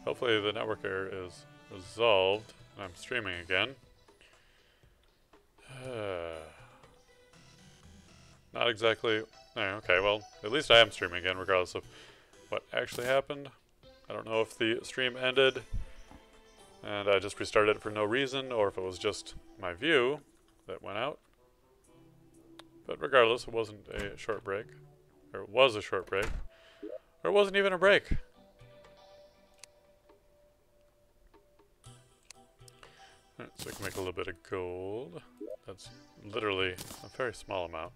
Hopefully the network error is resolved and I'm streaming again. Not exactly... okay, well, at least I am streaming again regardless of what actually happened. I don't know if the stream ended and I just restarted it for no reason, or if it was just my view that went out. But regardless, it wasn't a short break. Or it was a short break. Or it wasn't even a break. Alright, so I can make a little bit of gold. That's literally a very small amount.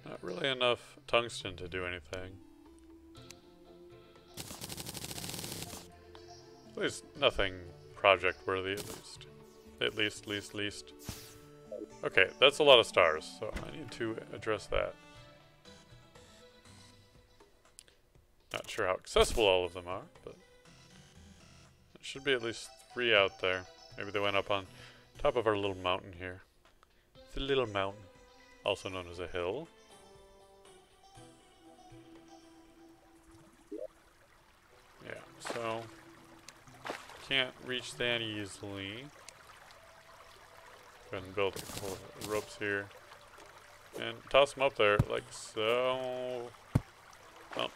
Not really enough tungsten to do anything. At least nothing project worthy, at least. Okay, that's a lot of stars, so I need to address that. Not sure how accessible all of them are, but there should be at least 3 out there. Maybe they went up on top of our little mountain here. The little mountain, also known as a hill. Yeah, so can't reach that easily. Go ahead and build a couple of ropes here. And toss them up there, like so. Well,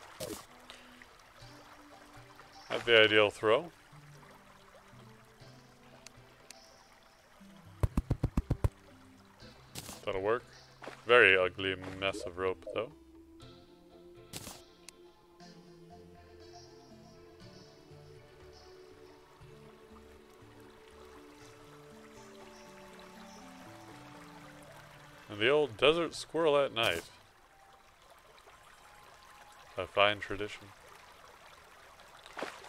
not the ideal throw. That'll work. Very ugly mess of rope, though. And the old desert squirrel at night. A fine tradition.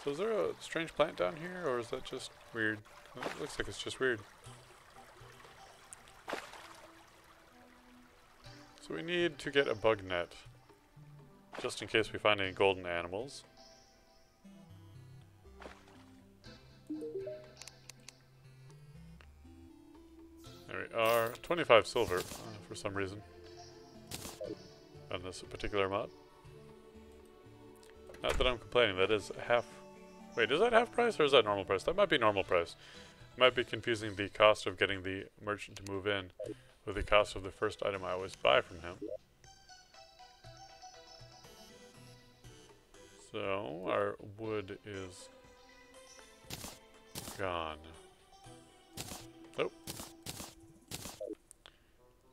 So is there a strange plant down here, or is that just weird? It looks like it's just weird. So we need to get a bug net, just in case we find any golden animals. There we are. 25 silver, for some reason, on this particular mod. Not that I'm complaining, that is half... Wait, is that half price or is that normal price? That might be normal price. I might be confusing the cost of getting the merchant to move in with the cost of the first item I always buy from him. So, our wood is gone. Nope.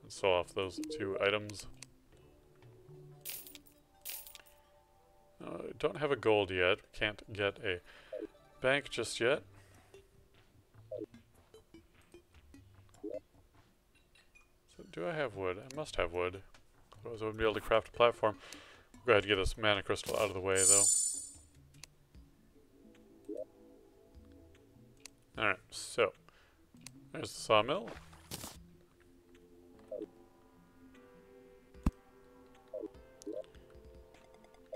Let's sell off those 2 items. Don't have a gold yet. Can't get a bank just yet. So do I have wood? I must have wood. Otherwise I wouldn't be able to craft a platform. We'll go ahead and get this mana crystal out of the way though. Alright, so there's the sawmill.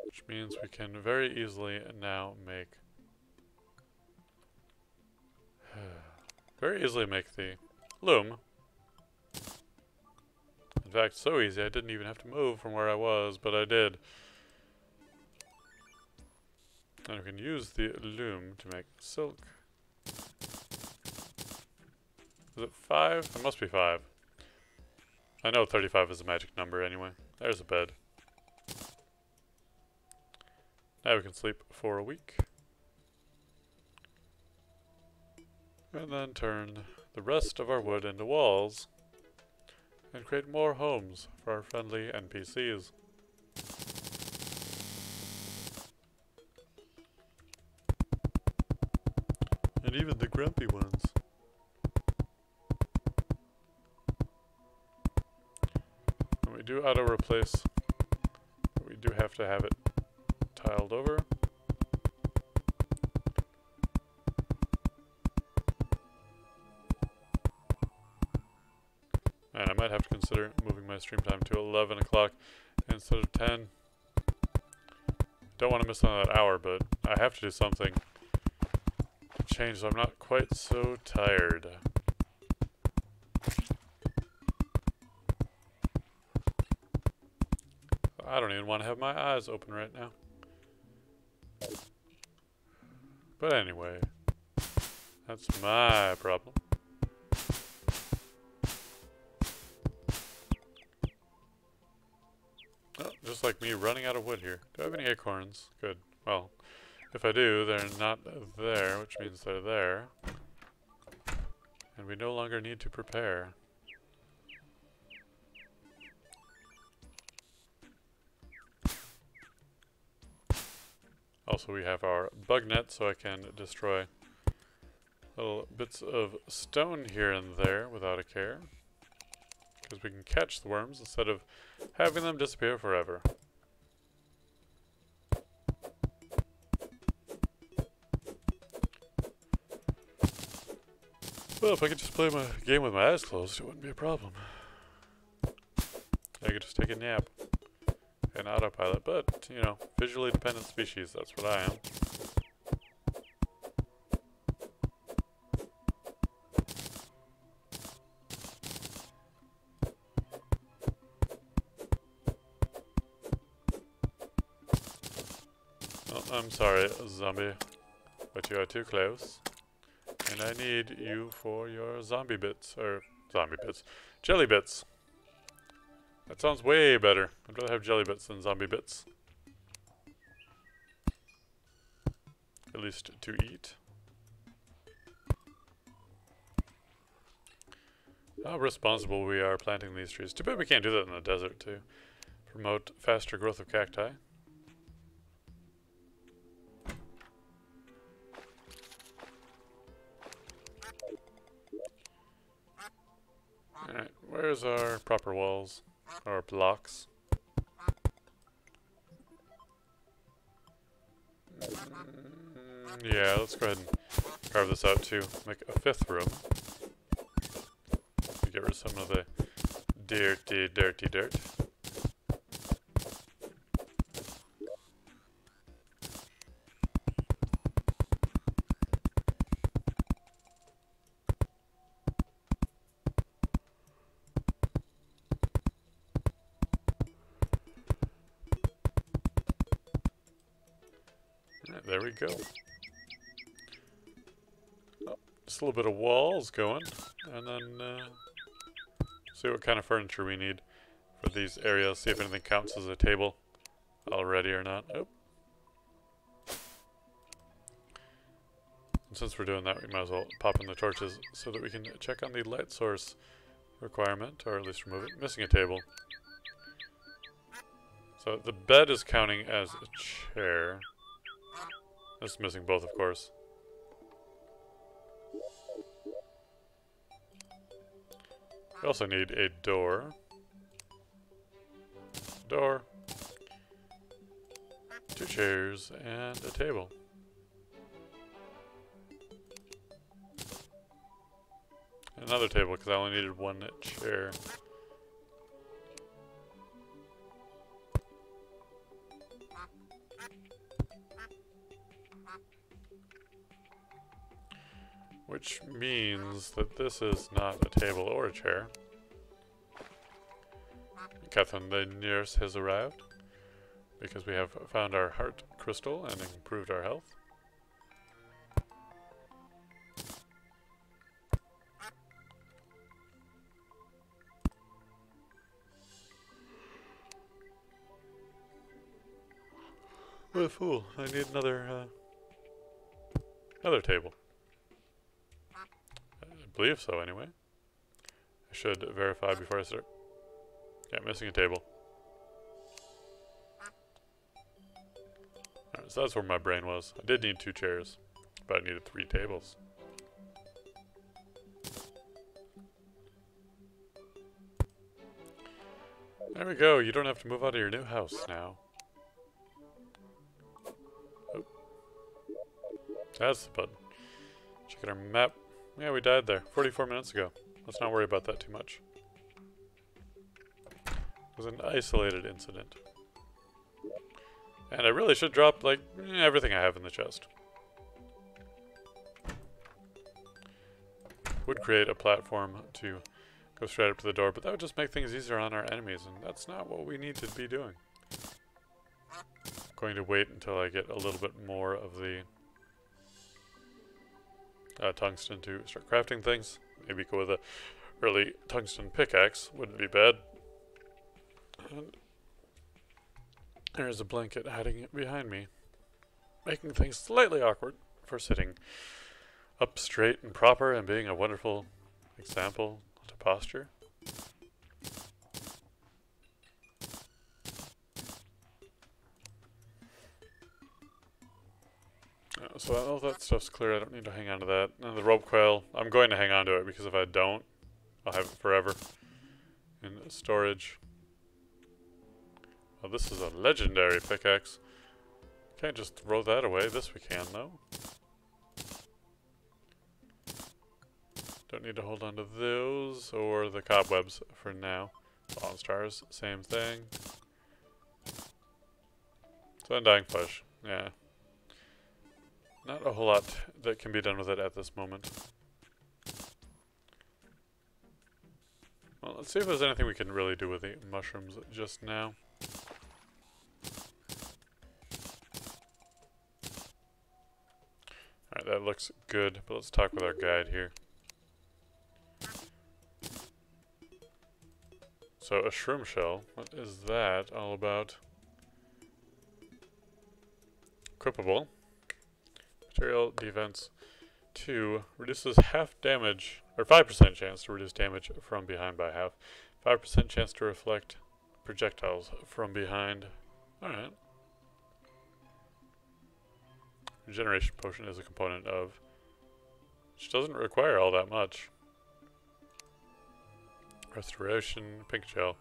Which means we can very easily now make the loom. In fact, so easy I didn't even have to move from where I was, but I did. And we can use the loom to make silk. Is it 5? It must be 5. I know 35 is a magic number anyway. There's a bed. Now we can sleep for a week. And then turn the rest of our wood into walls and create more homes for our friendly NPCs. And even the grumpy ones. And we do auto replace, but we do have to have it tiled over. And I might have to consider moving my stream time to 11 o'clock instead of 10. Don't want to miss on that hour, but I have to do something to change so I'm not quite so tired. I don't even want to have my eyes open right now. But anyway, that's my problem. Oh, just like me running out of wood here. Do I have any acorns? Good. Well, if I do, they're not there, which means they're there. And we no longer need to prepare. Also, we have our bug net, so I can destroy little bits of stone here and there without a care. Because we can catch the worms instead of having them disappear forever. Well, if I could just play my game with my eyes closed, it wouldn't be a problem. I could just take a nap and autopilot, but, you know, visually dependent species, that's what I am. Oh, I'm sorry, zombie, but you are too close. And I need you for your zombie bits, or zombie bits, jelly bits. That sounds way better. I'd rather have jelly bits than zombie bits. At least to eat. How responsible we are planting these trees. Too bad we can't do that in the desert to promote faster growth of cacti. Alright, where's our proper walls? Or blocks? Yeah, let's go ahead and carve this out to make a fifth room. To get rid of some of the dirty dirt. There we go. Oh, just a little bit of walls going, and then see what kind of furniture we need for these areas. See if anything counts as a table already or not. Oh. And since we're doing that, we might as well pop in the torches so that we can check on the light source requirement, or at least remove it. Missing a table. So the bed is counting as a chair. That's missing both, of course. We also need a door. Door. 2 chairs and a table. Another table, because I only needed 1 chair. Which means that this is not a table or a chair. Catherine, the nurse, has arrived because we have found our heart crystal and improved our health. What a fool. I need another table. I believe so, anyway. I should verify before I start. Yeah, missing a table. Alright, so that's where my brain was. I did need 2 chairs, but I needed 3 tables. There we go. You don't have to move out of your new house now. Oh. That's the button. Checking our map. Yeah, we died there 44 minutes ago. Let's not worry about that too much. It was an isolated incident. And I really should drop, like, everything I have in the chest. Would create a platform to go straight up to the door, but that would just make things easier on our enemies, and that's not what we need to be doing. going to wait until I get a little bit more of the tungsten to start crafting things. Maybe go with a early tungsten pickaxe. Wouldn't be bad. And there's a blanket hiding behind me, making things slightly awkward for sitting up straight and proper and being a wonderful example to posture. So all that stuff's clear. I don't need to hang on to that. And the rope coil, I'm going to hang on to it because if I don't, I'll have it forever in storage. Oh, this is a legendary pickaxe. Can't just throw that away. This we can, though. Don't need to hold on to those or the cobwebs for now. Fallen stars, same thing. So undying flesh, yeah. Not a whole lot that can be done with it at this moment. Well, let's see if there's anything we can really do with the mushrooms just now. Alright, that looks good, but let's talk with our guide here. So, a shroom shell, what is that all about? Equipable. Material defense 2 reduces half damage, or 5% chance to reduce damage from behind by half. 5% chance to reflect projectiles from behind. Alright. Regeneration potion is a component of, which doesn't require all that much. Restoration, pink gel,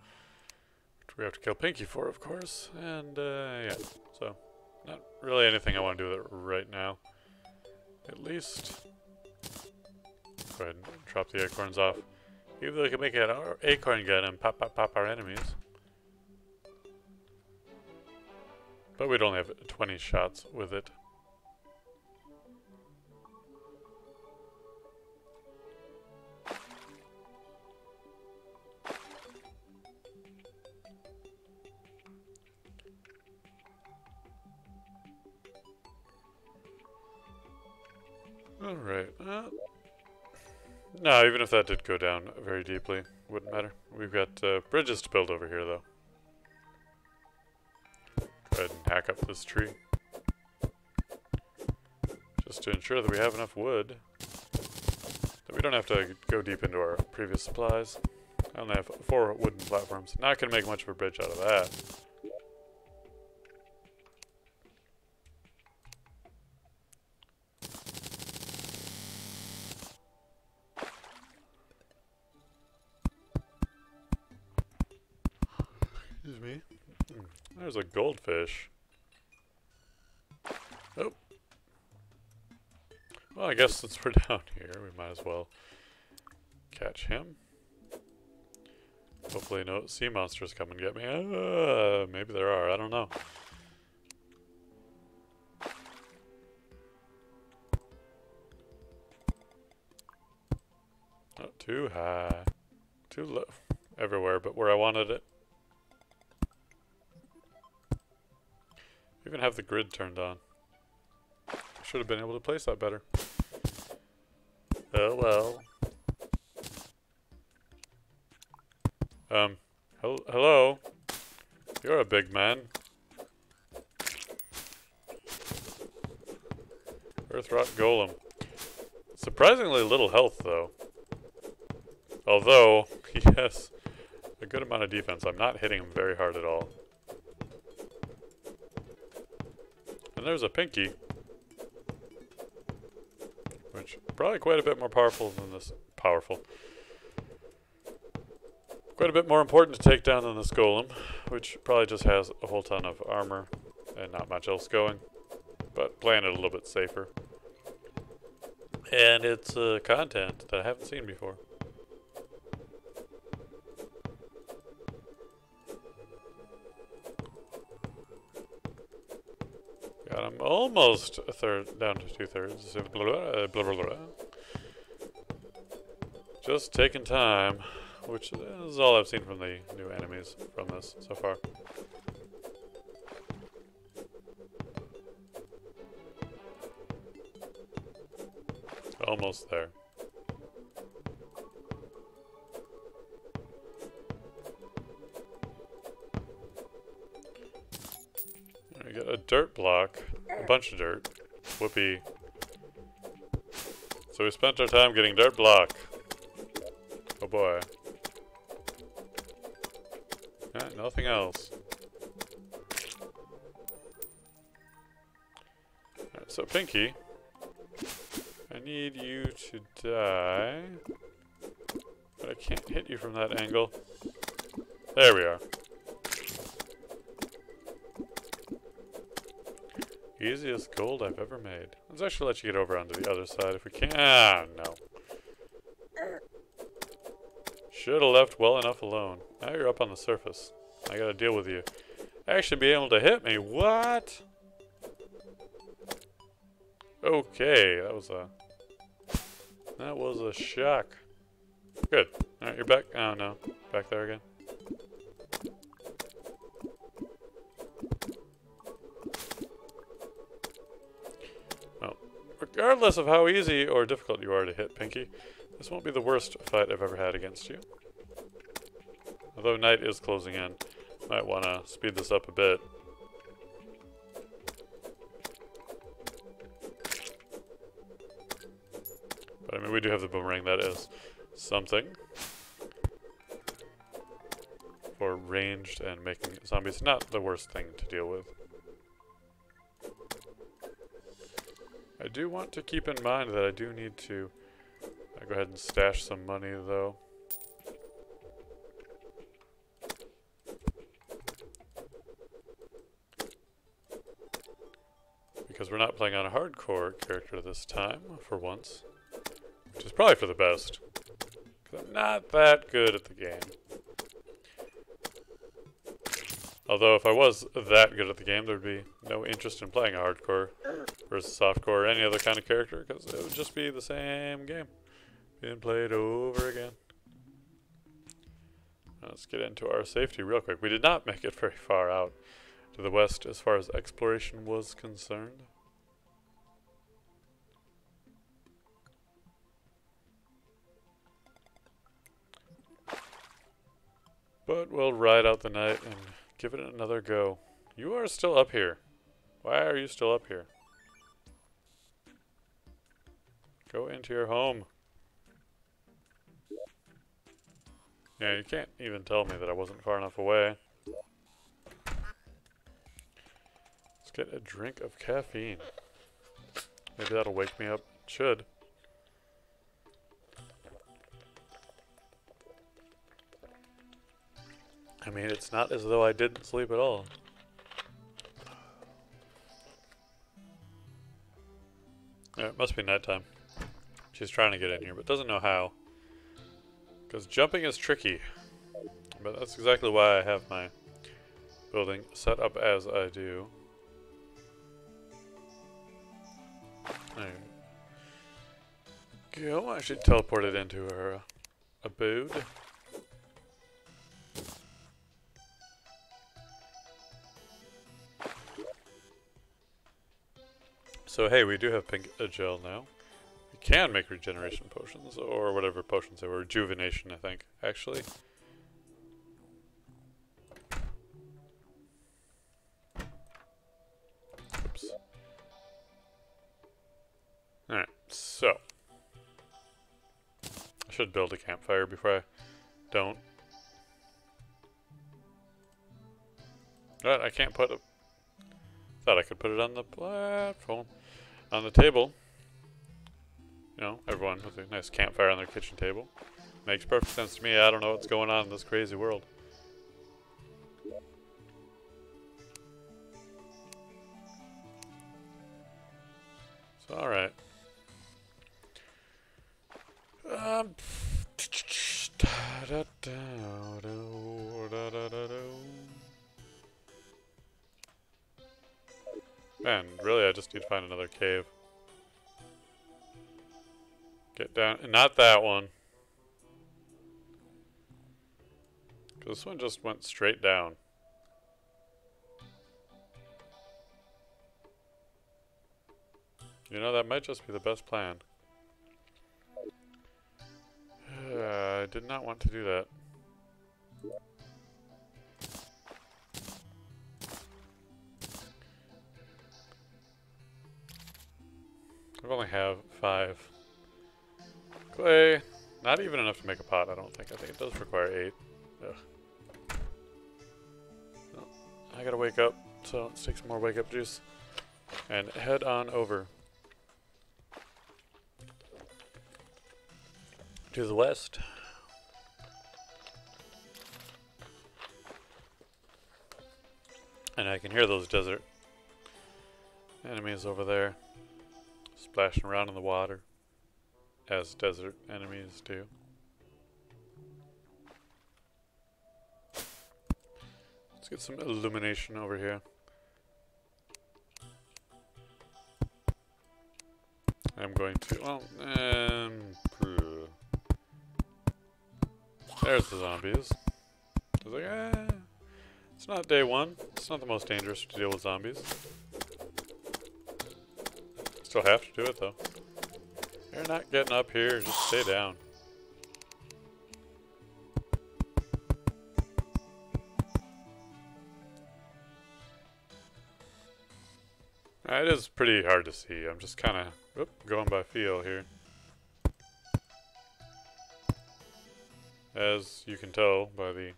which we have to kill Pinky for, of course. And, yeah. So, not really anything I want to do with it right now. At least, go ahead and drop the acorns off. Maybe we can make an acorn gun and pop our enemies. But we'd only have 20 shots with it. Alright. No, even if that did go down very deeply, wouldn't matter. We've got bridges to build over here, though. Go ahead and hack up this tree. Just to ensure that we have enough wood. That we don't have to go deep into our previous supplies. I only have 4 wooden platforms. Not going to make much of a bridge out of that. Excuse me. There's a goldfish. Oh. Well, I guess since we're down here, we might as well catch him. Hopefully no sea monsters come and get me. Maybe there are, I don't know. Not too high. Too low. Everywhere but where I wanted it. Even have the grid turned on. Should have been able to place that better. Oh well. Hello? You're a big man. Earthrot Golem. Surprisingly little health, though. Although, he has a good amount of defense. I'm not hitting him very hard at all. And there's a Pinky. Which, probably quite a bit more powerful than this. Quite a bit more important to take down than this golem, which probably just has a whole ton of armor and not much else going, but playing it a little bit safer. And it's content that I haven't seen before. Got him almost a third, down to 2/3. Blah, blah, blah, blah. Just taking time. Which is all I've seen from the new enemies from this so far. almost there. We got a dirt block, a bunch of dirt. Whoopee. So we spent our time getting dirt block. Oh boy. Yeah, nothing else. Alright, so Pinky, I need you to die. But I can't hit you from that angle. There we are. Easiest gold I've ever made. Let's actually let you get over onto the other side if we can. Ah, no. Should have left well enough alone. Now you're up on the surface. I gotta deal with you. Actually be able to hit me. What? Okay, that was a shock. Good. Alright, you're back. Oh no. Back there again. Well, regardless of how easy or difficult you are to hit, Pinky, this won't be the worst fight I've ever had against you. Although night is closing in, might want to speed this up a bit. But I mean, we do have the boomerang, that is something. For ranged and making zombies not the worst thing to deal with. I do want to keep in mind that I do need to go ahead and stash some money, though. Because we're not playing on a hardcore character this time, for once. Which is probably for the best. Because I'm not that good at the game. Although if I was that good at the game, there'd be no interest in playing a hardcore versus softcore or any other kind of character, because it would just be the same game being played over again. Let's get into our safety real quick. We did not make it very far out to the west as far as exploration was concerned. But we'll ride out the night and give it another go. You are still up here. Why are you still up here? Go into your home. Yeah, you can't even tell me that I wasn't far enough away. Let's get a drink of caffeine. Maybe that'll wake me up. It should. I mean, it's not as though I didn't sleep at all. Yeah, it must be nighttime. She's trying to get in here, but doesn't know how. Because jumping is tricky. But that's exactly why I have my building set up as I do. There you go. I should teleport it into her abode. So hey, we do have pink gel now. We can make regeneration potions, or whatever potions they were. Rejuvenation, I think, actually. Oops. Alright, so. I should build a campfire before I don't. But I can't put a... Thought I could put it on the platform. On the table. You know, everyone with a nice campfire on their kitchen table. Makes perfect sense to me. I don't know what's going on in this crazy world. So, alright. Man, really, I just need to find another cave. Get down. Not that one. This one just went straight down. You know, that might just be the best plan. I did not want to do that. I only have 5 clay. Not even enough to make a pot, I don't think. I think it does require 8. Ugh. Well, I gotta wake up, so let's take some more wake up juice and head on over to the west. And I can hear those desert enemies over there splashing around in the water, as desert enemies do. Let's get some illumination over here. I'm going to, well, there's the zombies. I was like, it's not day 1. It's not the most dangerous to deal with zombies. Still have to do it though. You're not getting up here, just stay down. It is pretty hard to see. I'm just kind of going by feel here. As you can tell by the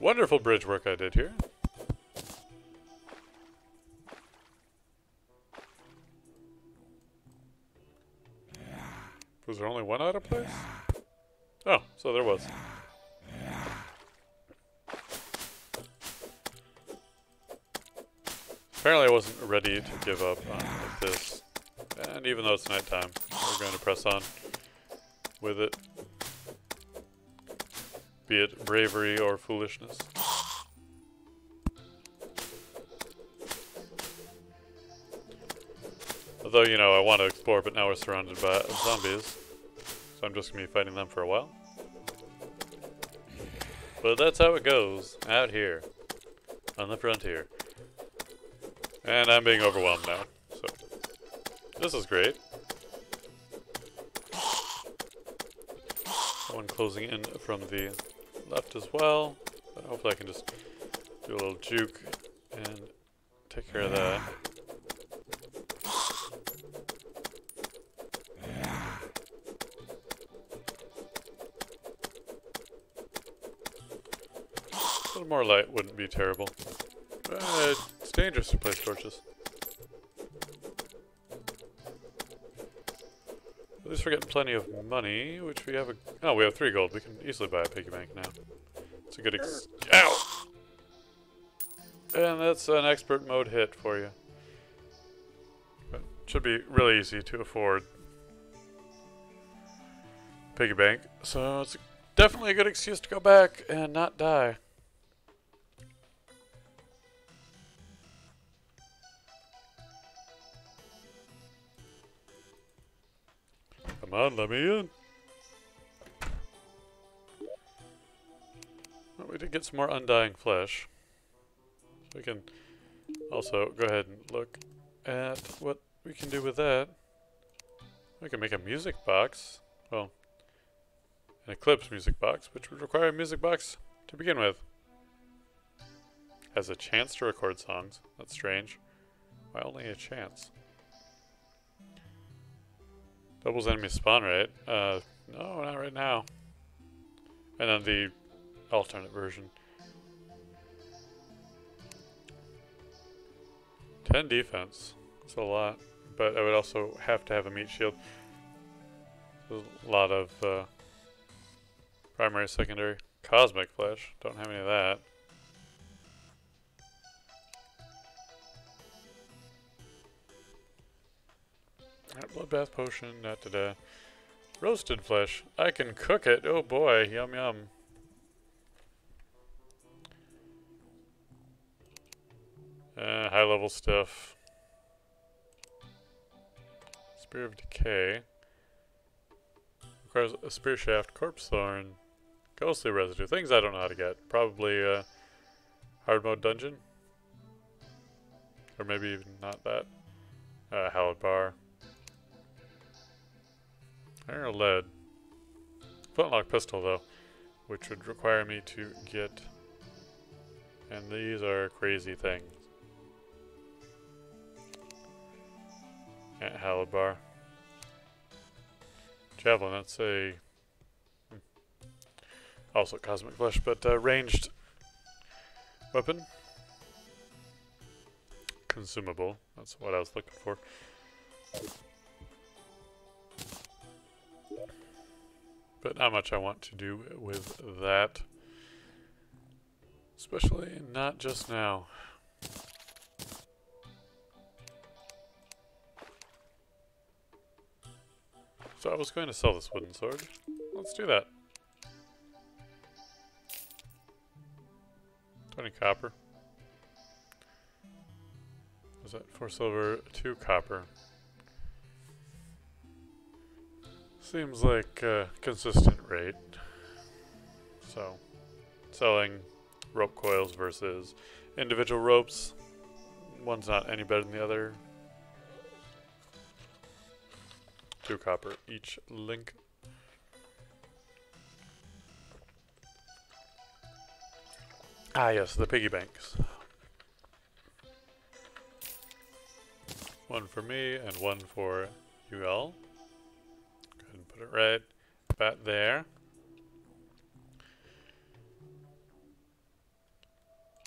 wonderful bridge work I did here. Was there only one out of place? Oh, so there was. Apparently I wasn't ready to give up on this. And even though it's nighttime, we're going to press on with it. Be it bravery or foolishness. Although, you know, I want to explore, but now we're surrounded by zombies. So I'm just going to be fighting them for a while. But that's how it goes out here on the frontier. And I'm being overwhelmed now. So this is great. One closing in from the left as well. But hopefully I can just do a little juke and take care of that. A little more light wouldn't be terrible. It's dangerous to place torches. At least we're getting plenty of money, which we have oh, we have 3 gold. We can easily buy a piggy bank now. It's a good ow! And that's an expert mode hit for you. But it should be really easy to afford piggy bank. So it's definitely a good excuse to go back and not die. Come on, let me in. Well, we did get some more undying flesh. So we can also go ahead and look at what we can do with that. We can make a music box. Well, an Eclipse music box, which would require a music box to begin with. Has a chance to record songs. That's strange. Why only a chance? Doubles enemy spawn rate. No, not right now. And then the alternate version. 10 defense. That's a lot. But I would also have to have a meat shield. There's a lot of primary, secondary. Cosmic flesh. Don't have any of that. Bloodbath potion, da-da-da. Roasted flesh. I can cook it. Oh boy, yum yum. High level stuff. Spear of Decay. Requires a spear shaft, corpse thorn, ghostly residue. Things I don't know how to get. Probably hard mode dungeon. Or maybe even not that. Hallowed bar. Iron or lead? flintlock pistol though, which would require me to get, and these are crazy things. Halidbar. Javelin, that's a also cosmic flesh, but ranged weapon. Consumable, that's what I was looking for. But not much I want to do with that. Especially not just now. So I was going to sell this wooden sword. Let's do that. 20 copper. Was that 4 silver, 2 copper? Seems like a consistent rate. So, selling rope coils versus individual ropes. One's not any better than the other. 2 copper each link. Ah yes, the piggy banks. 1 for me and 1 for you all. Go ahead and put it right about there.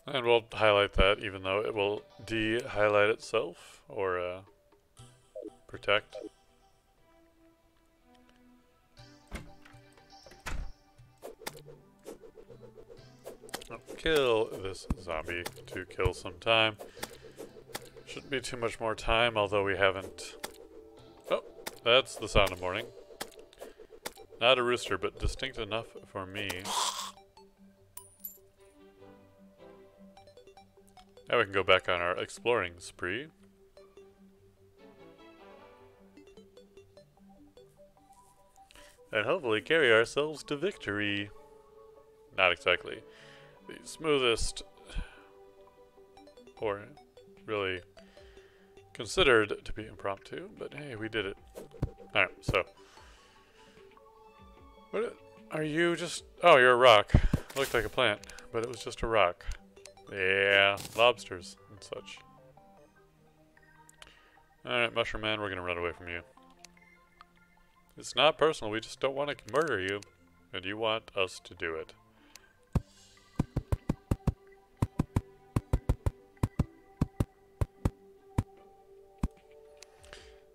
And we'll highlight that even though it will de-highlight itself or protect. Kill this zombie to kill some time. Shouldn't be too much more time, although we haven't... Oh, that's the sound of morning. Not a rooster, but distinct enough for me. Now we can go back on our exploring spree. And hopefully carry ourselves to victory. Not exactly the smoothest or really considered to be impromptu, but hey, we did it. Alright, so. What are you just... Oh, you're a rock. Looked like a plant, but it was just a rock. Yeah, lobsters and such. Alright, Mushroom Man, we're gonna run away from you. It's not personal, we just don't want to murder you, and you want us to do it.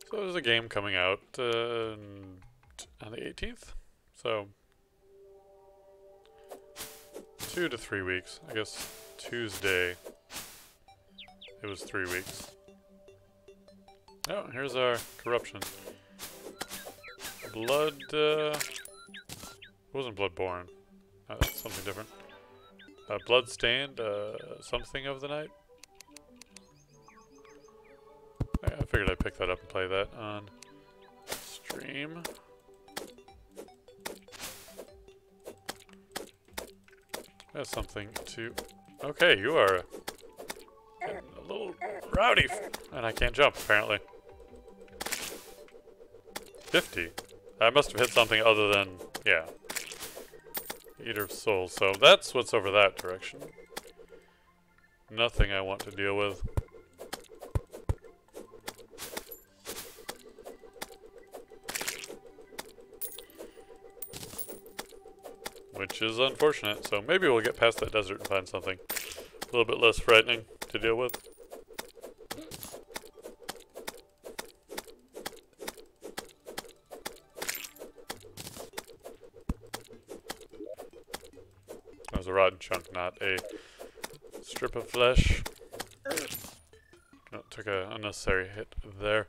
So there's a game coming out on the 18th, so 2 to 3 weeks. I guess Tuesday it was 3 weeks. Oh, here's our corruption. Blood, it wasn't Bloodborne. That's something different. Bloodstained, something of the night. I figured I'd pick that up and play that on stream. That's something to... Okay, you are a little rowdy, and I can't jump, apparently. 50. I must have hit something other than, yeah, Eater of Souls. So that's what's over that direction. Nothing I want to deal with. Which is unfortunate, so maybe we'll get past that desert and find something a little bit less frightening to deal with. That was a rotten chunk, not a strip of flesh. Oh, took an unnecessary hit there.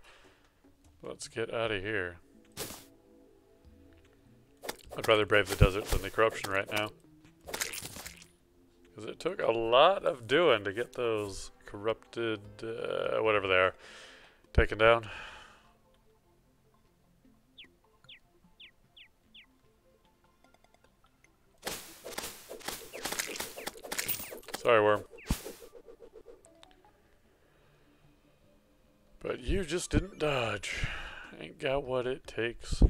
Let's get out of here. I'd rather brave the desert than the corruption right now. Because it took a lot of doing to get those corrupted, whatever they are, taken down. Sorry, worm. But you just didn't dodge. Ain't got what it takes.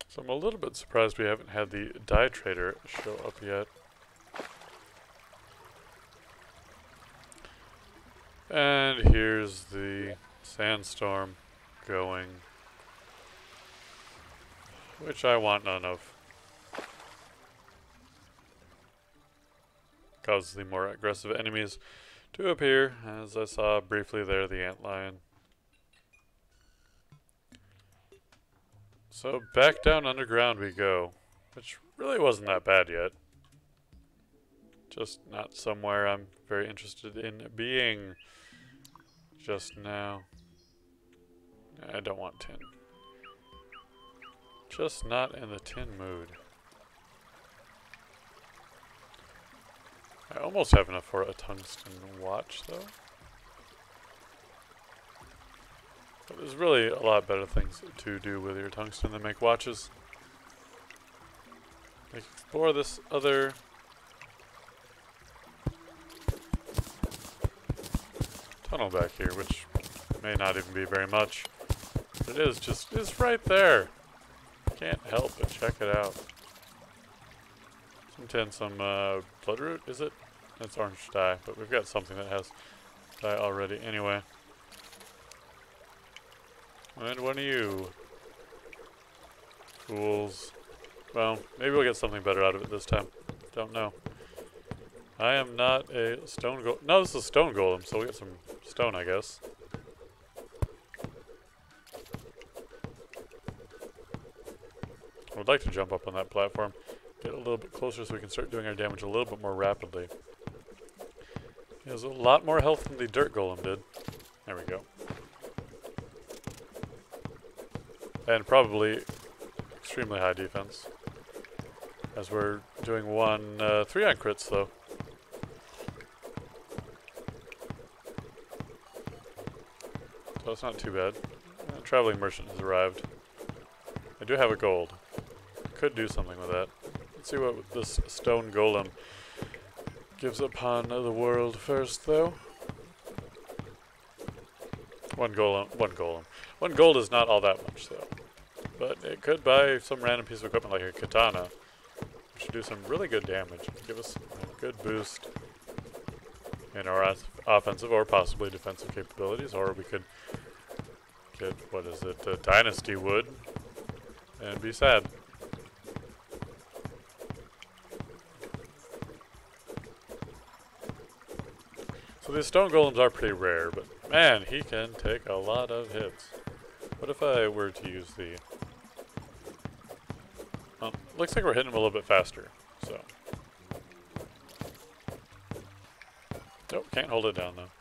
So I'm a little bit surprised we haven't had the dye trader show up yet. And here's the sandstorm going, which I want none of. Causes the more aggressive enemies to appear, as I saw briefly there, the antlion. So back down underground we go, which really wasn't that bad yet. Just not somewhere I'm very interested in being just now. I don't want tin. Just not in the tin mood. I almost have enough for a tungsten watch, though. But there's really a lot better things to do with your tungsten than make watches. Like explore this other tunnel back here, which may not even be very much. But it is just, it's right there. Can't help but check it out. Some tin, some bloodroot, is it? That's orange dye, but we've got something that has dye already anyway. And one of you fools. Well, maybe we'll get something better out of it this time. Don't know. I am not a stone golem. No, this is a stone golem, so we'll get some stone, I guess. I would like to jump up on that platform, get a little bit closer so we can start doing our damage a little bit more rapidly. He has a lot more health than the dirt golem did. There we go. And probably extremely high defense. As we're doing 3 on crits though. So it's not too bad. Traveling merchant has arrived. I do have a gold. Could do something with that. Let's see what this stone golem gives upon the world first, though. One gold is not all that much, though. But it could buy some random piece of equipment like a katana, which should do some really good damage. Give us a good boost in our offensive or possibly defensive capabilities, or we could get, what is it, dynasty wood, and be sad. So these stone golems are pretty rare, but man, he can take a lot of hits. What if I were to use the... Well, looks like we're hitting him a little bit faster, so... Nope, can't hold it down though.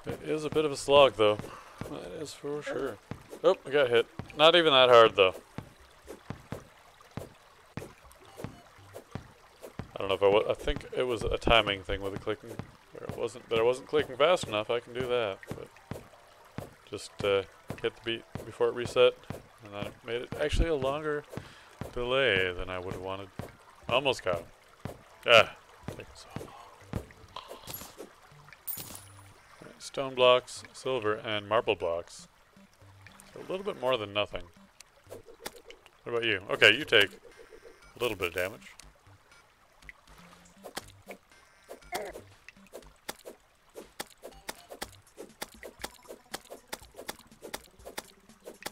It is a bit of a slog though. That is for sure. Oh, I got hit. Not even that hard though. I don't know if I think it was a timing thing with the clicking. But I wasn't clicking fast enough. I can do that. But just hit the beat before it reset, and then it made it actually a longer delay than I would have wanted. Almost got him. Ah, taking so long. Right, stone blocks, silver, and marble blocks. So a little bit more than nothing. What about you? Okay, you take a little bit of damage.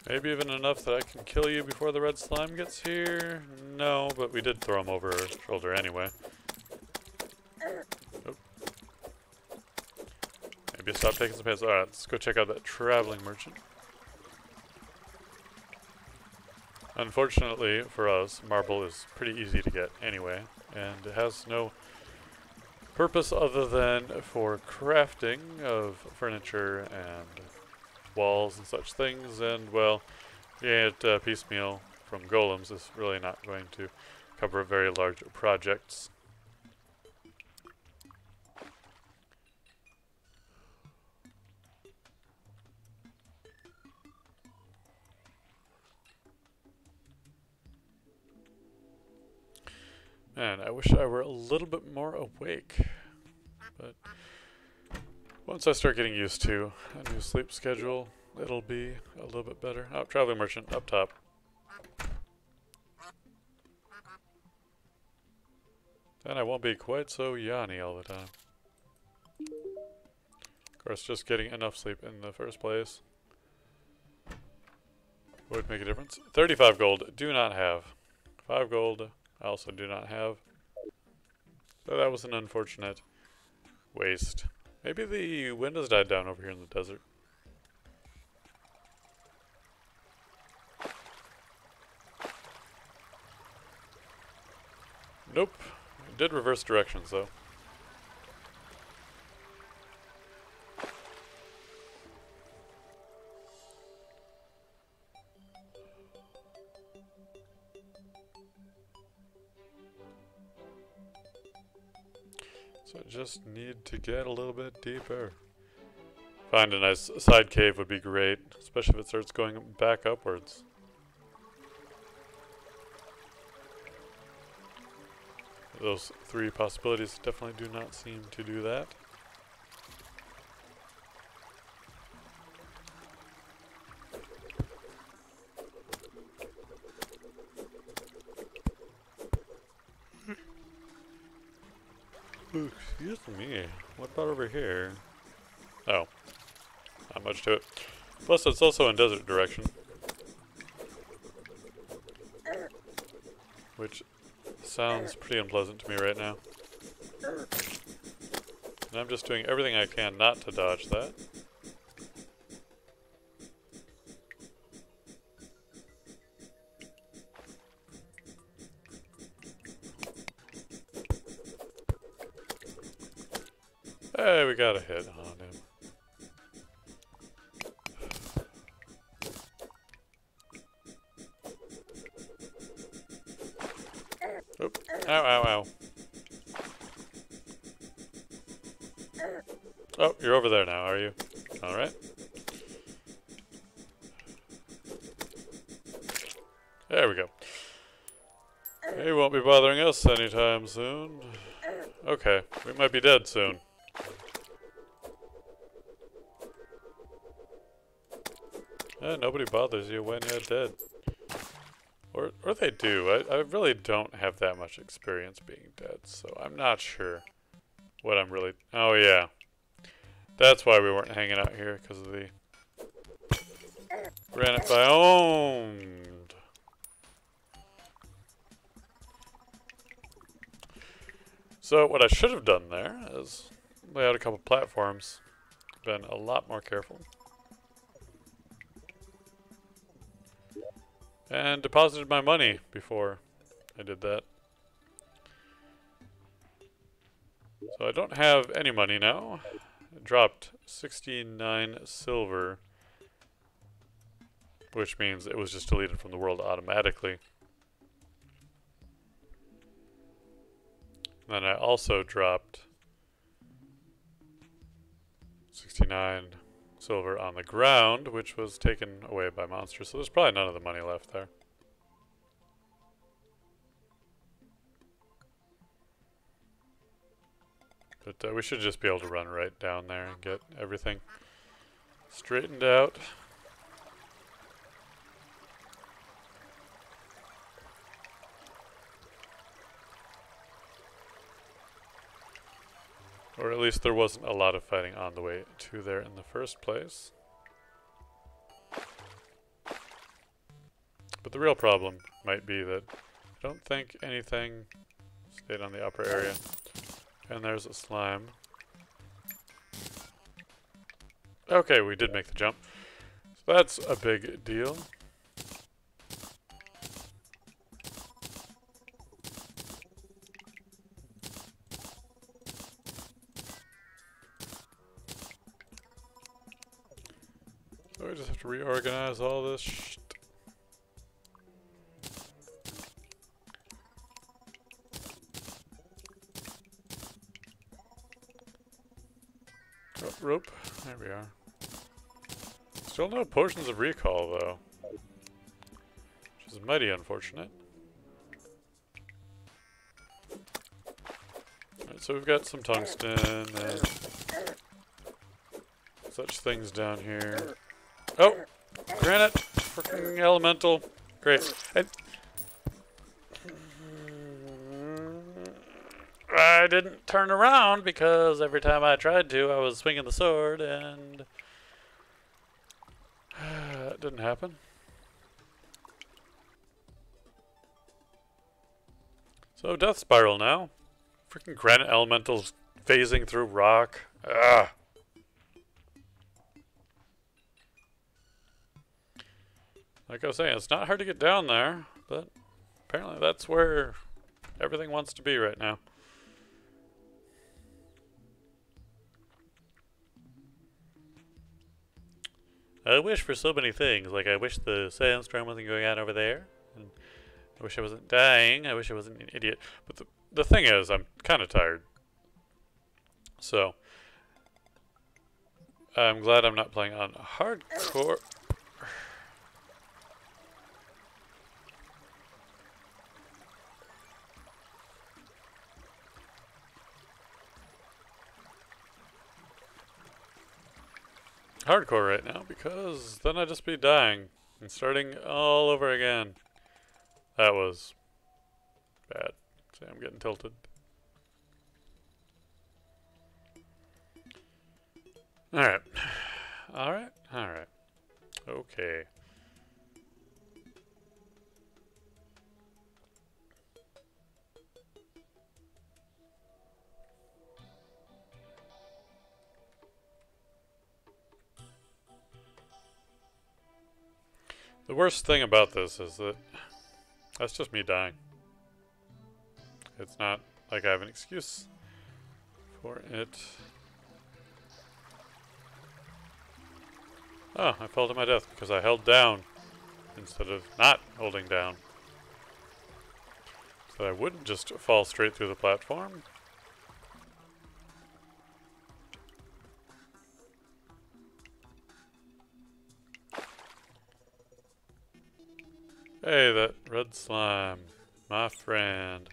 Maybe even enough that I can kill you before the red slime gets here? No, but we did throw him over our shoulder anyway. Oop. Maybe stop taking some hits. Alright, let's go check out that traveling merchant. Unfortunately for us, marble is pretty easy to get anyway, and it has no purpose other than for crafting of furniture and walls and such things, and well, getting it piecemeal from golems is really not going to cover very large projects. Man, I wish I were a little bit more awake, but Once I start getting used to a new sleep schedule, it'll be a little bit better. Oh, traveling merchant up top. Then I won't be quite so yawny all the time. Of course, just getting enough sleep in the first place would make a difference. 35 gold, do not have. 5 gold, I also do not have. So that was an unfortunate waste. Maybe the wind has died down over here in the desert. Nope. It did reverse directions though. So I just need to get a little bit deeper. Find a nice side cave would be great, especially if it starts going back upwards. Those 3 possibilities definitely do not seem to do that. Excuse me, what about over here? Oh, not much to it. Plus it's also in desert direction. Which sounds pretty unpleasant to me right now. And I'm just doing everything I can not to dodge that. Hey, we got a hit on him. Oop. Ow, ow, ow. Oh, you're over there now, are you? Alright. There we go. He won't be bothering us anytime soon. Okay, we might be dead soon. Nobody bothers you when you're dead. Or they do. I really don't have that much experience being dead, so I'm not sure what I'm really... Oh, yeah. That's why we weren't hanging out here, because of the granite biome. So what I should have done there is lay out a couple platforms. Been a lot more careful. And deposited my money before I did that. So I don't have any money now. I dropped 69 silver, which means it was just deleted from the world automatically. And then I also dropped 69 silver on the ground, which was taken away by monsters, so there's probably none of the money left there. But we should just be able to run right down there and get everything straightened out. Or at least there wasn't a lot of fighting on the way to there in the first place. But the real problem might be that I don't think anything stayed on the upper area. And there's a slime. Okay, we did make the jump. So that's a big deal. So we just have to reorganize all this shit. Oh, rope. There we are. Still no potions of recall, though. Which is mighty unfortunate. Alright, so we've got some tungsten and such things down here. Oh! Granite! Freaking elemental. Great. And I didn't turn around because every time I tried to, I was swinging the sword and it didn't happen. So death spiral now. Freaking granite elementals phasing through rock. Ah. Like I was saying, it's not hard to get down there, but apparently that's where everything wants to be right now. I wish for so many things. Like, I wish the sandstorm wasn't going on over there. And I wish I wasn't dying. I wish I wasn't an idiot. But the thing is, I'm kind of tired. So, I'm glad I'm not playing on hardcore. Hardcore right now, because then I'd just be dying and starting all over again. That was bad. See, I'm getting tilted. Alright. Alright. Alright. Okay. The worst thing about this is that that's just me dying. It's not like I have an excuse for it. Oh, I fell to my death because I held down instead of not holding down. So I wouldn't just fall straight through the platform. Hey, that red slime, my friend.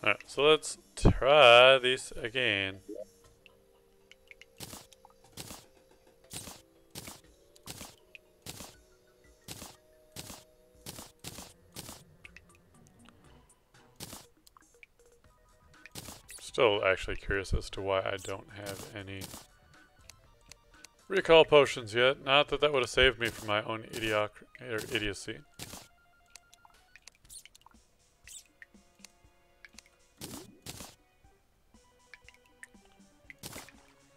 Alright, so let's try this again. Still actually curious as to why I don't have any recall potions yet. Not that that would have saved me from my own idiocy.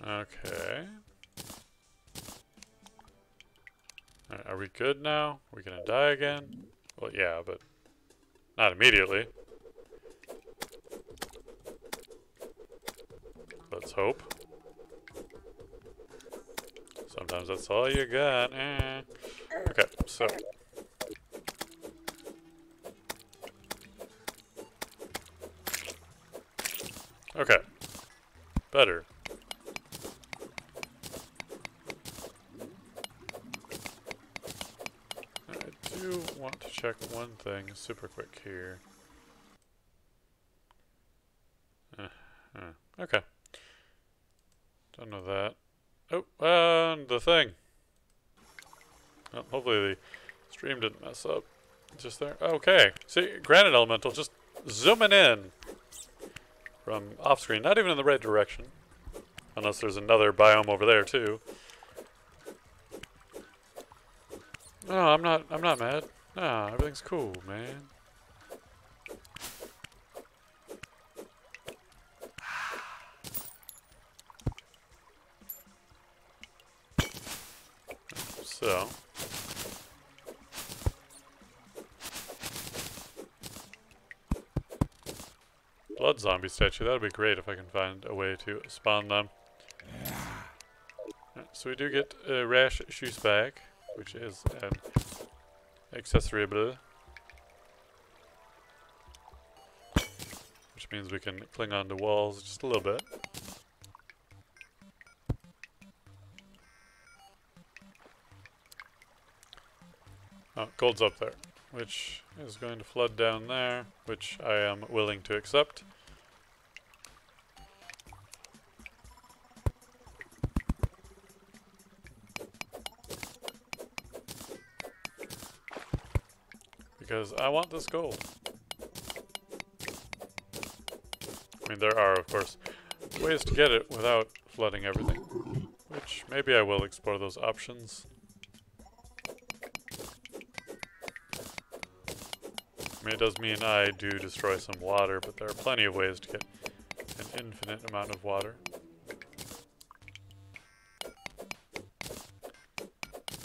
Okay. Alright, are we good now? Are we gonna die again? Well, yeah, but not immediately. Let's hope. Sometimes that's all you got. Okay, so. Okay. Better. I do want to check one thing super quick here. Okay. Don't know that. Oh, and the thing. Well, hopefully the stream didn't mess up. Just there. Okay. See, granite elemental just zooming in from off screen. Not even in the right direction. Unless there's another biome over there too. No, I'm not mad. Nah, everything's cool, man. So, blood zombie statue. That would be great if I can find a way to spawn them. Right, so we do get a rash shoes back, which is an accessoryable, which means we can cling on to walls just a little bit. Oh, gold's up there, which is going to flood down there, which I am willing to accept. Because I want this gold. I mean, there are, of course, ways to get it without flooding everything, which maybe I will explore those options. I mean, it does mean I do destroy some water, but there are plenty of ways to get an infinite amount of water.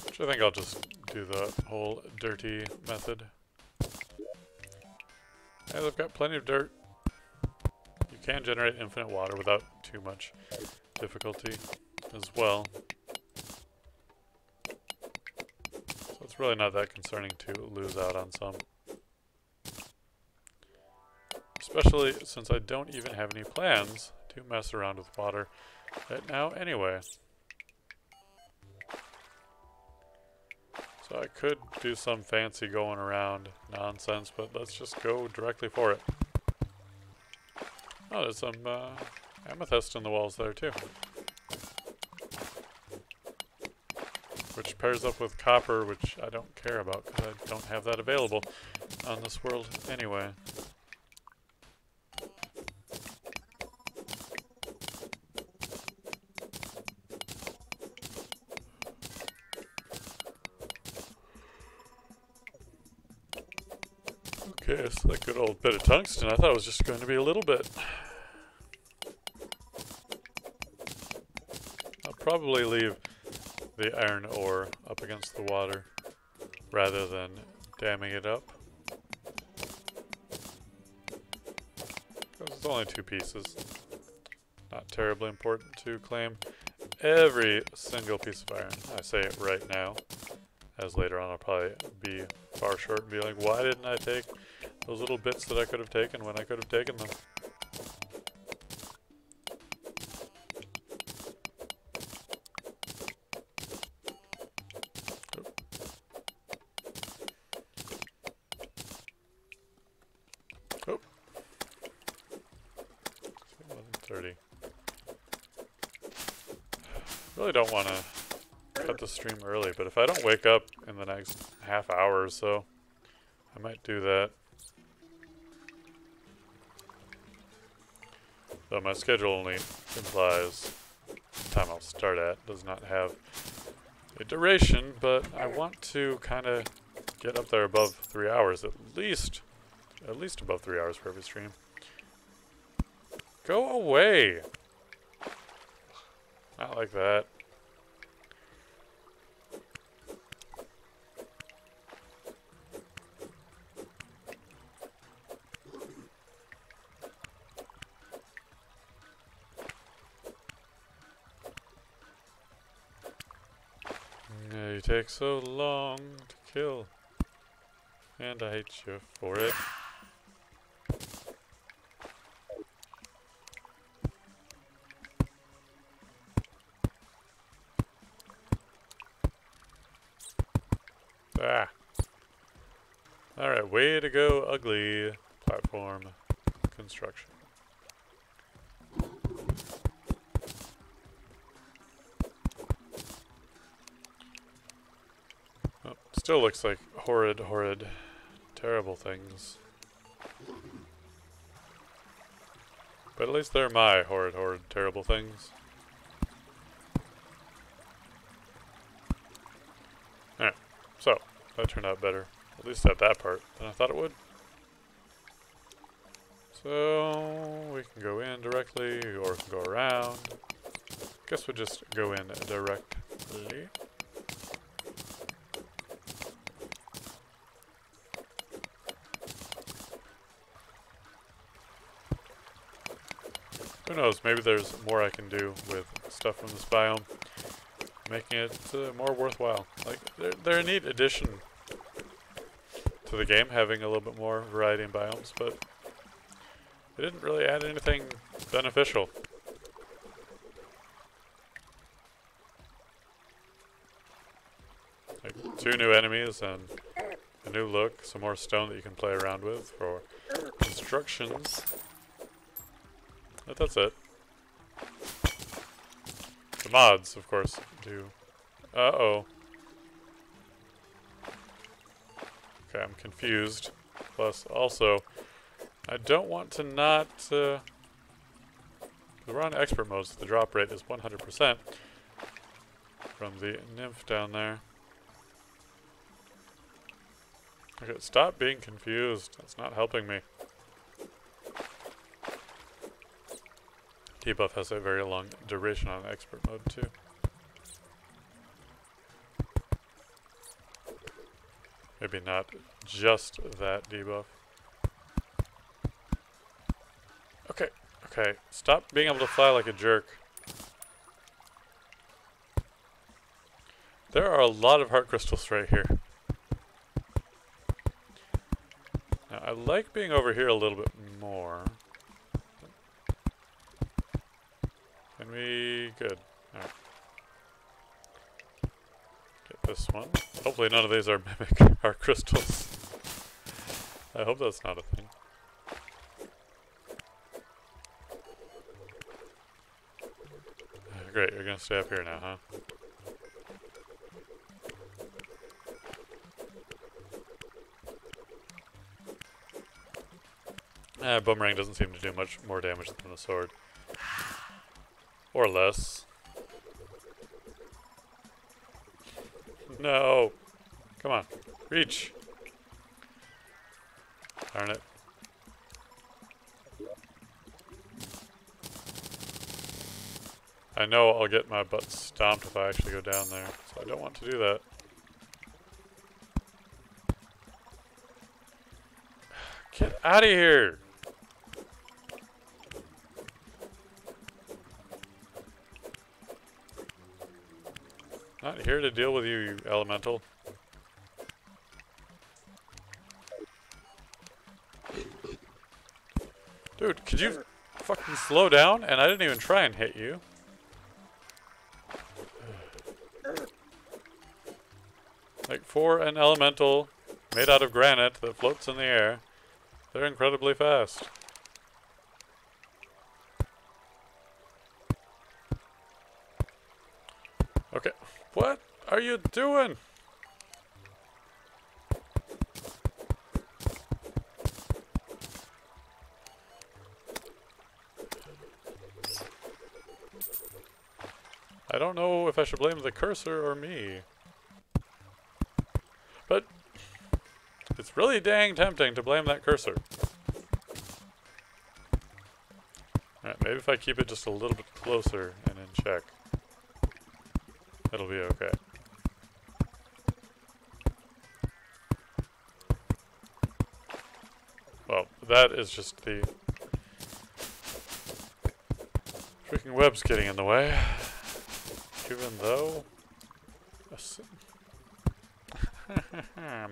Which I think I'll just do the whole dirty method. And I've got plenty of dirt. You can generate infinite water without too much difficulty as well. So it's really not that concerning to lose out on some. Especially since I don't even have any plans to mess around with water right now anyway. So I could do some fancy going around nonsense, but let's just go directly for it. Oh, there's some amethyst in the walls there too. Which pairs up with copper, which I don't care about because I don't have that available on this world anyway. Okay, so that good old bit of tungsten, I thought it was just going to be a little bit. I'll probably leave the iron ore up against the water rather than damming it up. Because it's only 2 pieces. Not terribly important to claim every single piece of iron. I say it right now, as later on I'll probably be far short and be like, why didn't I take those little bits that I could have taken when I could have taken them? Oh. 11:30. Really don't want to cut the stream early, but if I don't wake up in the next half hour or so, I might do that. Though my schedule only implies the time I'll start at does not have a duration, but I want to kind of get up there above 3 hours, at least above 3 hours for every stream. Go away! Not like that. You take so long to kill, and I hate you for it. Ah. Alright, way to go, ugly platform construction. Still looks like horrid, terrible things. But at least they're my horrid, terrible things. Alright, so, that turned out better. At least at that part than I thought it would. So, we can go in directly, or can go around. Guess we'll just go in directly. Who knows, maybe there's more I can do with stuff from this biome, making it more worthwhile. Like, they're a neat addition to the game, having a little bit more variety in biomes, but they didn't really add anything beneficial. Like, 2 new enemies and new look, some more stone that you can play around with for constructions. But that's it. The mods, of course, do. Uh-oh. Okay, I'm confused. Plus, also, I don't want to not... we're on expert mode, so the drop rate is 100% from the nymph down there. Okay, stop being confused. That's not helping me. Debuff has a very long duration on expert mode, too. Maybe not just that debuff. Okay, okay. Stop being able to fly like a jerk. There are a lot of heart crystals right here. Now, I like being over here a little bit more. Can we... Good. Alright. Get this one. Hopefully none of these are mimic heart crystals. I hope that's not a thing. Great, you're gonna stay up here now, huh? Boomerang doesn't seem to do much more damage than the sword. Or less. No! Come on. Reach! Darn it. I know I'll get my butt stomped if I actually go down there, so I don't want to do that. Get out of here! Not here to deal with you, you elemental. Dude, could you fucking slow down? And I didn't even try and hit you. Like, for an elemental made out of granite that floats in the air, they're incredibly fast. Okay, what are you doing? I don't know if I should blame the cursor or me. But it's really dang tempting to blame that cursor. Alright, maybe if I keep it just a little bit closer and in check, it'll be okay. Well, that is just the freaking web's getting in the way. Even though...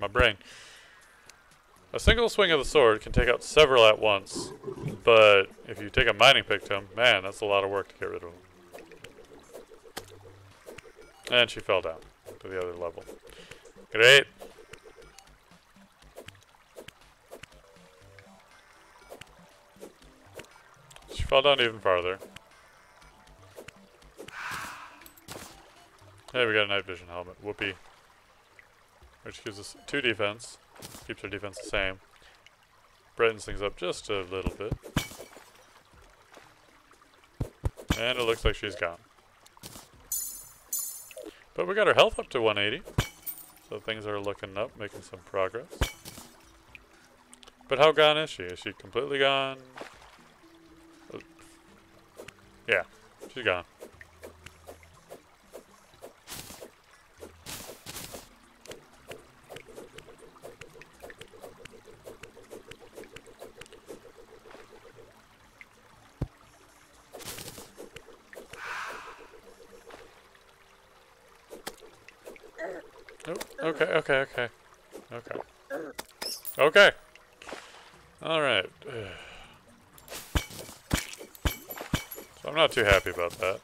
my brain. A single swing of the sword can take out several at once, but if you take a mining pick to him, man, that's a lot of work to get rid of him. And she fell down to the other level. Great! She fell down even farther. Hey, we got a night vision helmet. Whoopee. Which gives us 2 defense. Keeps our defense the same. Brightens things up just a little bit. And it looks like she's gone. But we got her health up to 180. So things are looking up, making some progress. But how gone is she? Is she completely gone? Yeah, she's gone. Okay. Okay. Alright. So I'm not too happy about that.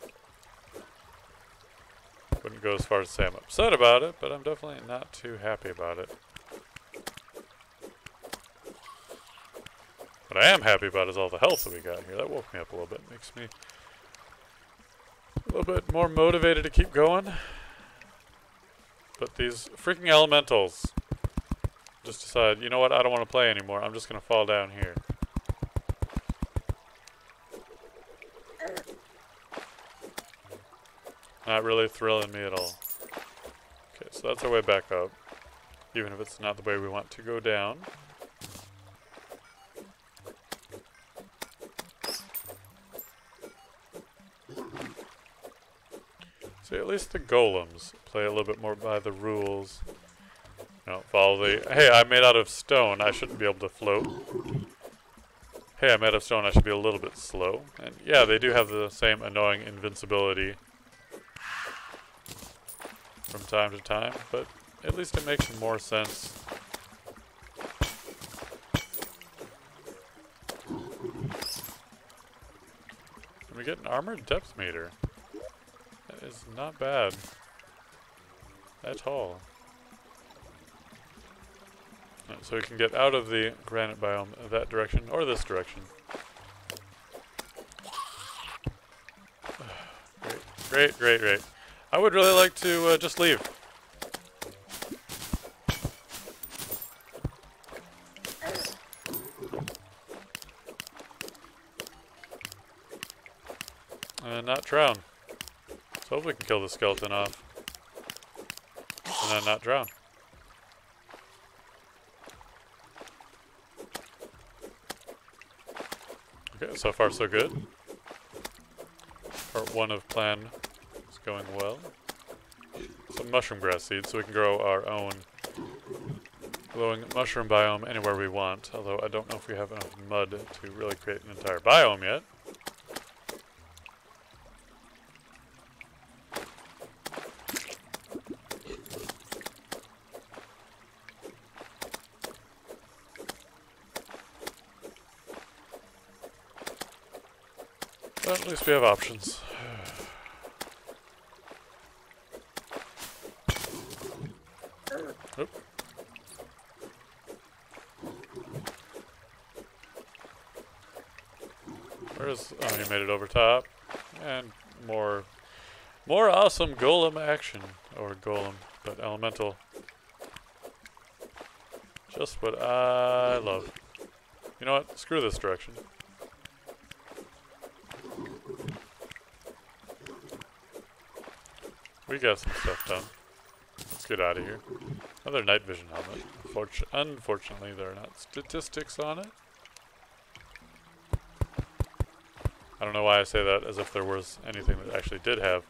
Wouldn't go as far as to say I'm upset about it, but I'm definitely not too happy about it. What I am happy about is all the health that we got here. That woke me up a little bit. Makes me a little bit more motivated to keep going. But these freaking elementals just decide, you know what, I don't want to play anymore. I'm just going to fall down here. Not really thrilling me at all. Okay, so that's our way back up. Even if it's not the way we want to go down. See, at least the golems play a little bit more by the rules. No, follow the... Hey, I'm made out of stone. I shouldn't be able to float. Hey, I'm made of stone. I should be a little bit slow. And yeah, they do have the same annoying invincibility from time to time, but at least it makes more sense. And we get an armored depth meter. That is not bad at all. Right, so we can get out of the granite biome that direction, or this direction. Great, great, great. I would really like to just leave. And not drown. So hopefully we can kill the skeleton off. And then not drown. Okay, so far so good. Part 1 of plan is going well. Some mushroom grass seeds so we can grow our own glowing mushroom biome anywhere we want. Although I don't know if we have enough mud to really create an entire biome yet. But at least we have options. Oop. Where's... Oh, you made it over top. And more awesome golem action. Or golem, but elemental. Just what I love. You know what? Screw this direction. We got some stuff done. Let's get out of here. Another night vision helmet. Unfortunately, there are not statistics on it. I don't know why I say that as if there was anything that actually did have.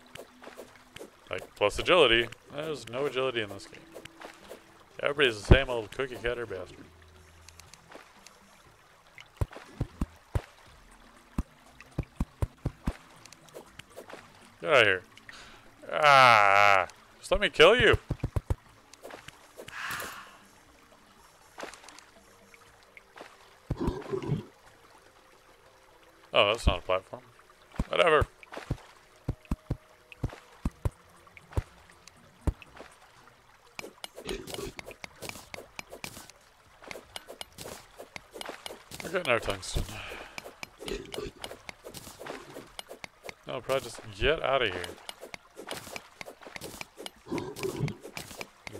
Like, plus agility. There's no agility in this game. Everybody's the same old cookie cutter bastard. Get out of here. Ah! Just let me kill you! Oh, that's not a platform. Whatever. We're getting our tungsten. No, probably just get out of here.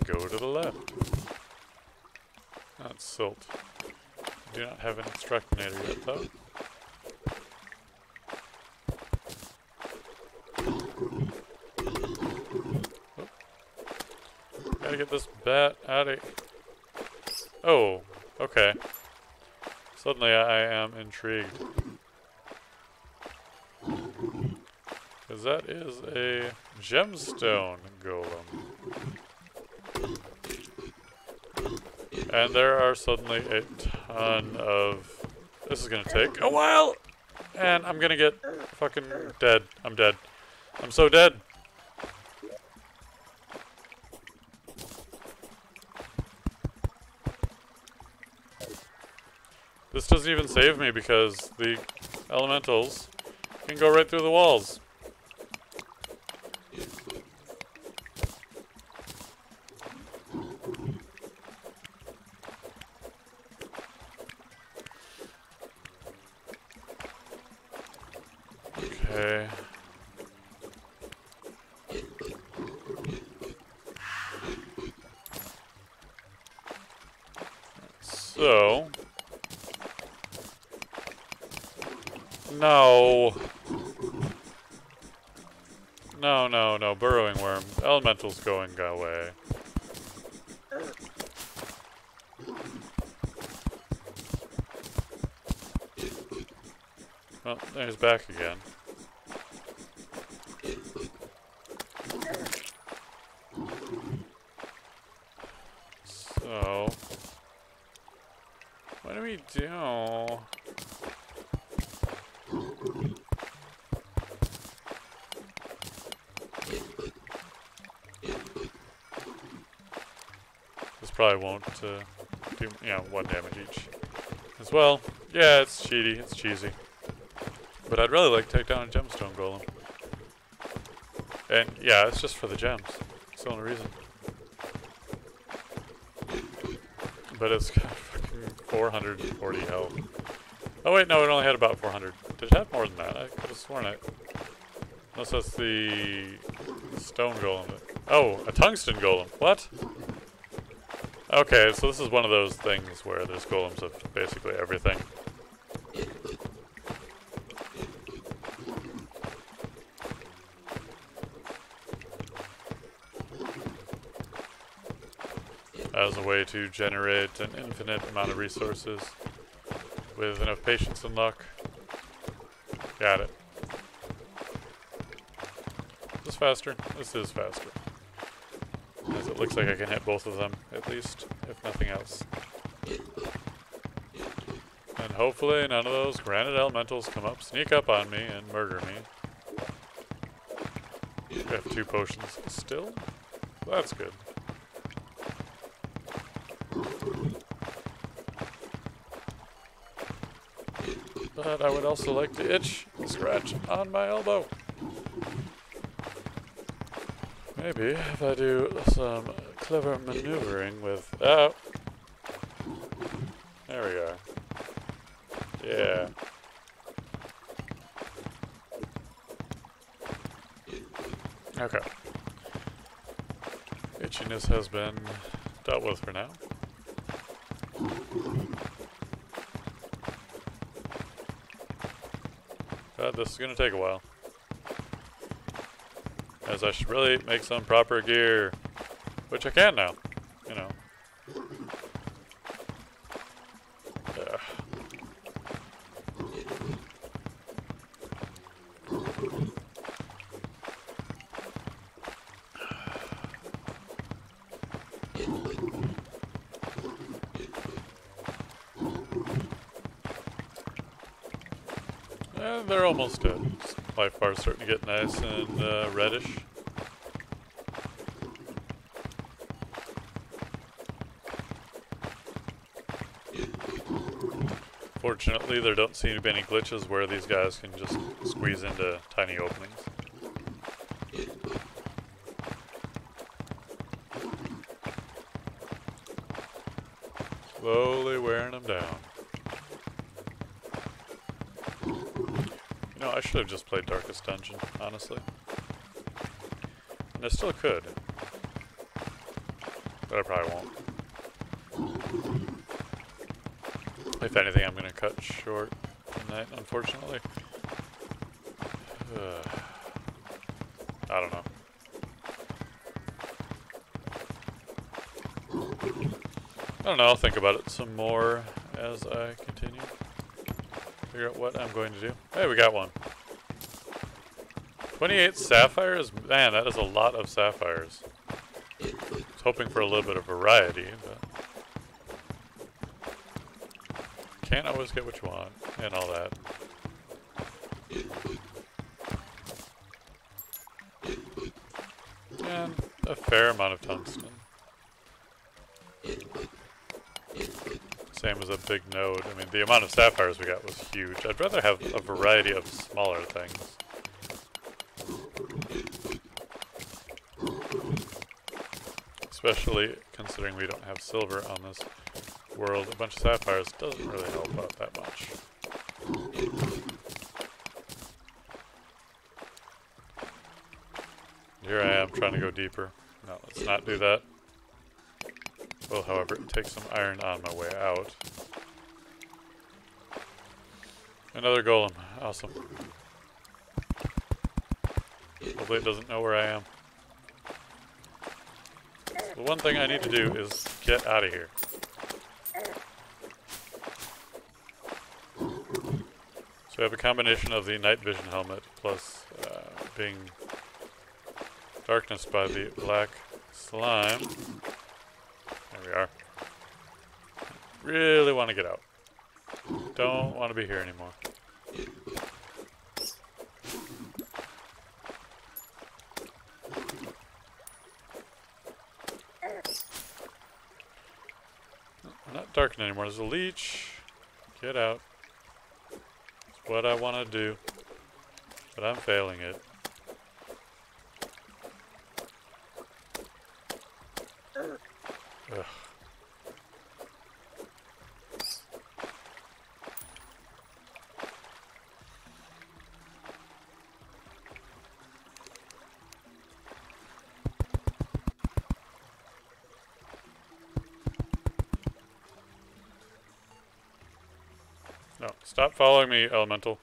Go to the left. That's silt. Do not have an extractinator yet, though. Oh. Gotta get this bat out of here. Oh, okay. Suddenly I am intrigued. Because that is a gemstone golem. And there are suddenly a ton of... This is going to take a while! And I'm going to get fucking dead. I'm dead. I'm so dead! This doesn't even save me because the elementals can go right through the walls. Okay. So... No! No, no, no. Burrowing worm. Elemental's going away. Well, there's back again. So... what do we do? This probably won't do, you know, 1 damage each. As well, yeah, it's cheaty, it's cheesy. But I'd really like to take down a gemstone golem. And yeah, it's just for the gems. That's the only reason. But it's got fucking 440 health. Oh wait, no, it only had about 400. Did it have more than that? I could have sworn it. Unless that's the stone golem. Oh, a tungsten golem. What? Okay, so this is one of those things where there's golems of basically everything. As a way to generate an infinite amount of resources with enough patience and luck. Got it. Is this faster? This is faster. As it looks like I can hit both of them, at least, if nothing else. And hopefully none of those granite elementals come up, sneak up on me, and murder me. I have 2 potions still? Well, that's good. But I would also like to itch, scratch on my elbow. Maybe if I do some clever maneuvering with... oh! There we go. Yeah. Okay. Itchiness has been dealt with for now. But this is going to take a while. As I should really make some proper gear. Which I can now. You know. They're almost dead. Life bar's starting to get nice and reddish. Fortunately, there don't seem to be any glitches where these guys can just squeeze into tiny openings. Slowly wearing them down. You know, I should have just played Darkest Dungeon, honestly. And I still could. But I probably won't. If anything, I'm going to cut short tonight, unfortunately. I don't know. I don't know, I'll think about it some more as I continue. Figure out what I'm going to do. Hey, we got one. 28 sapphires? Man, that is a lot of sapphires. I was hoping for a little bit of variety, but... can't always get what you want, and all that. And a fair amount of tungsten. Same as a big node. I mean, the amount of sapphires we got was huge. I'd rather have a variety of smaller things. Especially considering we don't have silver on this world. A bunch of sapphires doesn't really help out that much. here I am trying to go deeper. No, let's not do that. Will, however, take some iron on my way out. Another golem. Awesome. Hopefully it doesn't know where I am. The one thing I need to do is get out of here. So I have a combination of the night vision helmet plus being darkness by the black slime. There we are. Really want to get out. Don't want to be here anymore. I'm not darkened anymore. There's a leech. Get out. It's what I want to do. But I'm failing it. Ugh. No, stop following me, Elemental.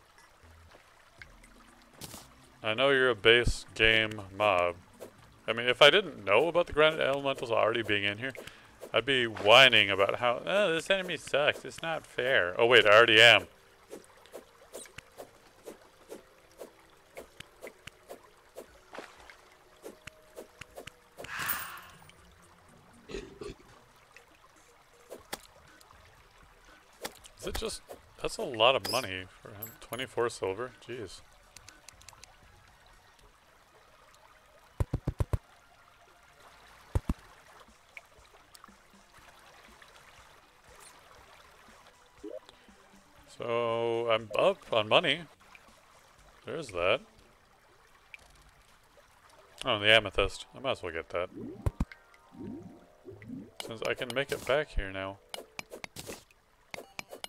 I know you're a base game mob. I mean, if I didn't know about the grounded elementals already being in here, I'd be whining about how, oh, this enemy sucks, it's not fair. Oh wait, I already am. Is it just, that's a lot of money for him. 24 silver, jeez. So, I'm up on money. There's that. Oh, the amethyst. I might as well get that. Since I can make it back here now.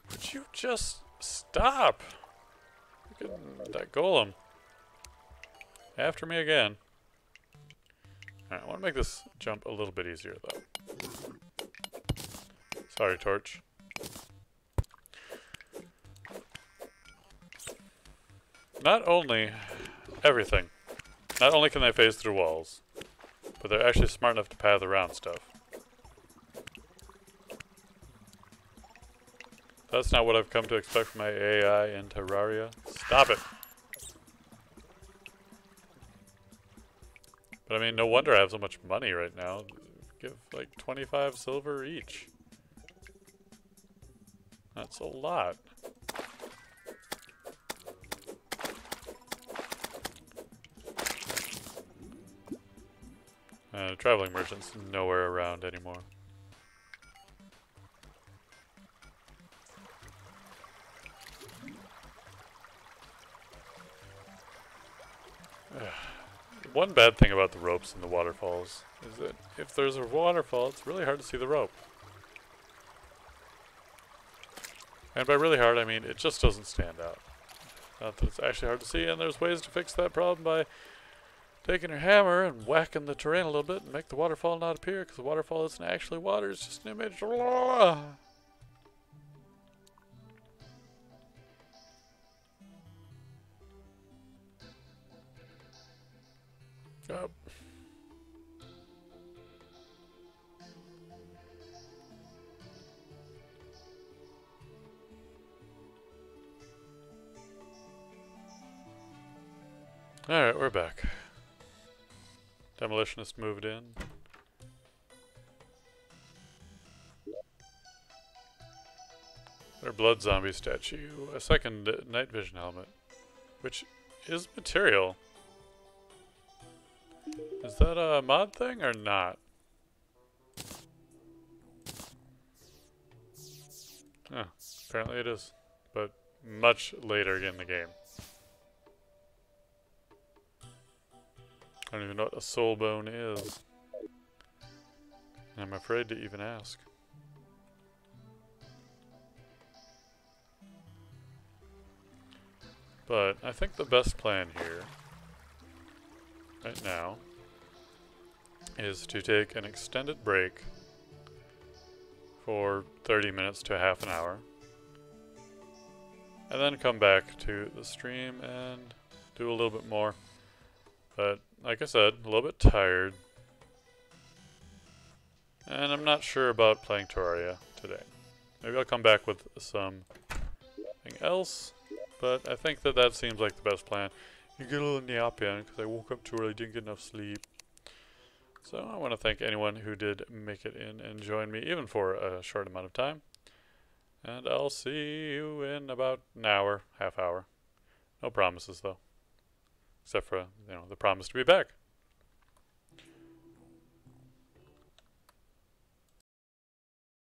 Would you just stop? Look at that golem. After me again. Alright, I want to make this jump a little bit easier, though. Sorry, Torch. Not only everything. Not only can they phase through walls, but they're actually smart enough to path around stuff. That's not what I've come to expect from my AI in Terraria. Stop it! But I mean, no wonder I have so much money right now. Give like 25 silver each. That's a lot. Traveling merchant's nowhere around anymore. One bad thing about the ropes in the waterfalls is that if there's a waterfall, it's really hard to see the rope. And by really hard, I mean it just doesn't stand out. Not that it's actually hard to see, and there's ways to fix that problem by taking your hammer and whacking the terrain a little bit and make the waterfall not appear, because the waterfall isn't actually water, it's just an image. Up. Alright, we're back. Demolitionist moved in. Their blood zombie statue. A second night vision helmet. Which is material. Is that a mod thing or not? Oh, apparently it is. But much later in the game. I don't even know what a soul bone is. I'm afraid to even ask. But I think the best plan here, right now, is to take an extended break for 30 minutes to half an hour, and then come back to the stream and do a little bit more. But like I said, a little bit tired, and I'm not sure about playing Terraria today. Maybe I'll come back with something else, but I think that seems like the best plan. You get a little nap in because I woke up too early, didn't get enough sleep. So I want to thank anyone who did make it in and join me, even for a short amount of time. And I'll see you in about an hour, half hour. No promises though. Except for, the promise to be back.